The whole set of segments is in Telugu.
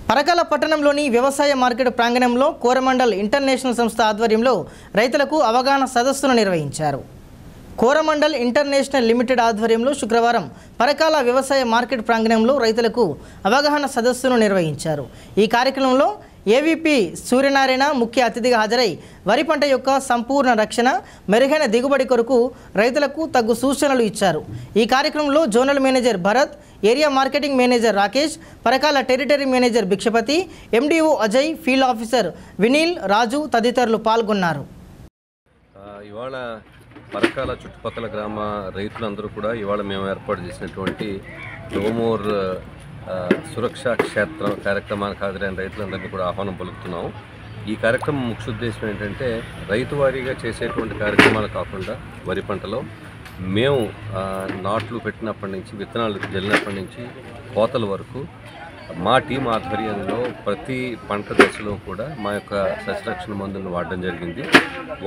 పరకాల పట్టణంలోని వ్యవసాయ మార్కెట్ ప్రాంగణంలో కోరమండల్ ఇంటర్నేషనల్ సంస్థ ఆధ్వర్యంలో రైతులకు అవగాహన సదస్సును నిర్వహించారు. కోరమండల్ ఇంటర్నేషనల్ లిమిటెడ్ ఆధ్వర్యంలో శుక్రవారం పరకాల వ్యవసాయ మార్కెట్ ప్రాంగణంలో రైతులకు అవగాహన సదస్సును నిర్వహించారు. ఈ కార్యక్రమంలో ఏవీపీ సూర్యనారాయణ ముఖ్య అతిథిగా హాజరై వరి పంట యొక్క సంపూర్ణ రక్షణ, మెరుగైన దిగుబడి కొరకు రైతులకు తగు సూచనలు ఇచ్చారు. ఈ కార్యక్రమంలో zonal manager Bharat, area marketing manager Rakesh, Parakala territory manager Bhikshapati, MDO Ajay, field officer Vineel, Raju తదితరులు పాల్గొన్నారు. ఇవాళ పరకాల చుట్టుపక్కల గ్రామ రైతులందరూ కూడా ఇవాళ మేము ఏర్పాటు చేసినటువంటి నోమోర్ సురక్షా క్షేత్రం కార్యక్రమానికి హాజరైన రైతులందరినీ కూడా ఆహ్వానం పలుకుతున్నాము. ఈ కార్యక్రమం ముఖ్య ఉద్దేశం ఏంటంటే రైతు వారీగా చేసేటువంటి కార్యక్రమాలు కాకుండా వరి పంటలో మేము నాట్లు పెట్టినప్పటి నుంచి, విత్తనాలు జల్లినప్పటి నుంచి కోతల వరకు మా టీం ఆధ్వర్యంలో ప్రతి పంట దశలో కూడా మా యొక్క సస్యరక్షణ మందులను వాడడం జరిగింది.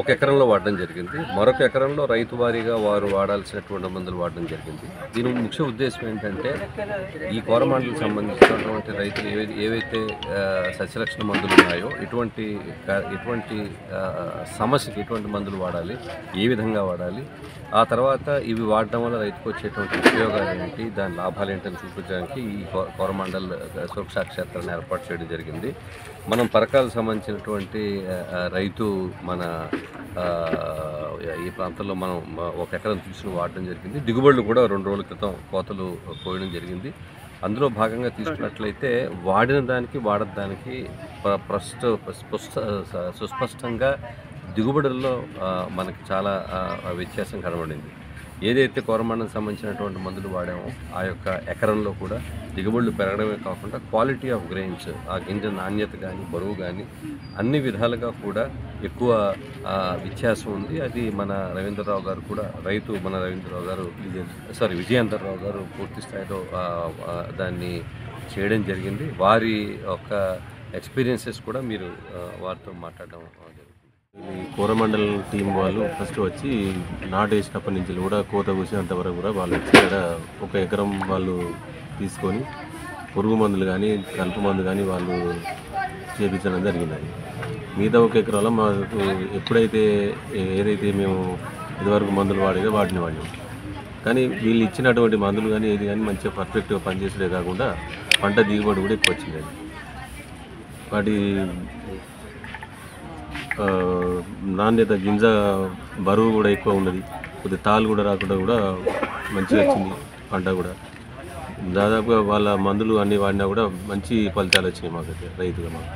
ఒక ఎకరంలో వాడడం జరిగింది, మరొక ఎకరంలో రైతు వారీగా వారు వాడాల్సినటువంటి మందులు వాడడం జరిగింది. దీని ముఖ్య ఉద్దేశం ఏంటంటే ఈ కోరమండలకు సంబంధించినటువంటి రైతులు ఏవైతే సస్యరక్షణ మందులు ఉన్నాయో ఎటువంటి సమస్యకి ఎటువంటి మందులు వాడాలి, ఏ విధంగా వాడాలి, ఆ తర్వాత ఇవి వాడడం వల్ల రైతుకు వచ్చేటువంటి ఉపయోగాలు ఏంటి, దాని లాభాలు ఏంటని చూపించడానికి ఈ కోరమండల్ సురక్షా క్షేత్రాన్ని ఏర్పాటు చేయడం జరిగింది. మనం పరకాలకు సంబంధించినటువంటి రైతు మన ఈ ప్రాంతంలో మనం ఒక ఎకరం తీసుకుని వాడడం జరిగింది. దిగుబడులు కూడా 2 రోజుల క్రితం కోతలు కోయడం జరిగింది. అందులో భాగంగా తీసుకున్నట్లయితే వాడిన దానికి వాడడానికి సుస్పష్టంగా దిగుబడుల్లో మనకి చాలా వ్యత్యాసం కనబడింది. ఏదైతే కోరమండలకు సంబంధించినటువంటి మందులు వాడామో ఆ యొక్క ఎకరంలో కూడా దిగుబడులు పెరగడమే కాకుండా క్వాలిటీ ఆఫ్ గ్రెయిన్స్, ఆ గింజ నాణ్యత కానీ బరువు కానీ అన్ని విధాలుగా కూడా ఎక్కువ వ్యత్యాసం ఉంది. అది మన రవీంద్రరావు గారు కూడా విజయేంద్రరావు గారు పూర్తి స్థాయిలో దాన్ని చేయడం జరిగింది. వారి యొక్క ఎక్స్పీరియన్సెస్ కూడా మీరు వారితో మాట్లాడడం జరిగింది. ఈ కోరమండల్ టీం వాళ్ళు ఫస్ట్ వచ్చి నాటు వేసినప్పటి నుంచి కూడా కోత కూసినంత వరకు కూడా వాళ్ళు వచ్చి ఇక్కడ ఒక ఎకరం వాళ్ళు తీసుకొని పురుగు మందులు కానీ కలుపు మందు కానీ వాళ్ళు చేపించడం జరిగింది. మిగతా ఒక ఎకరాలో మాకు ఎప్పుడైతే ఏదైతే మేము ఇదివరకు మందులు వాడేదో వాటిని వాడాము. కానీ వీళ్ళు ఇచ్చినటువంటి మందులు కానీ ఏది కానీ మంచిగా పర్ఫెక్ట్గా పనిచేసే కాకుండా పంట దిగుబడి కూడా ఎక్కువ వచ్చింది. వాటి నాణ్యత, గింజ బరువు కూడా ఎక్కువ ఉన్నది. కొద్దిగా తాళ్ళు కూడా రాకుండా కూడా మంచిగా వచ్చింది పంట కూడా. దాదాపుగా వాళ్ళ మందులు అన్నీ వాడినా కూడా మంచి ఫలితాలు వచ్చినాయి మాకైతే రైతుగా మాకు.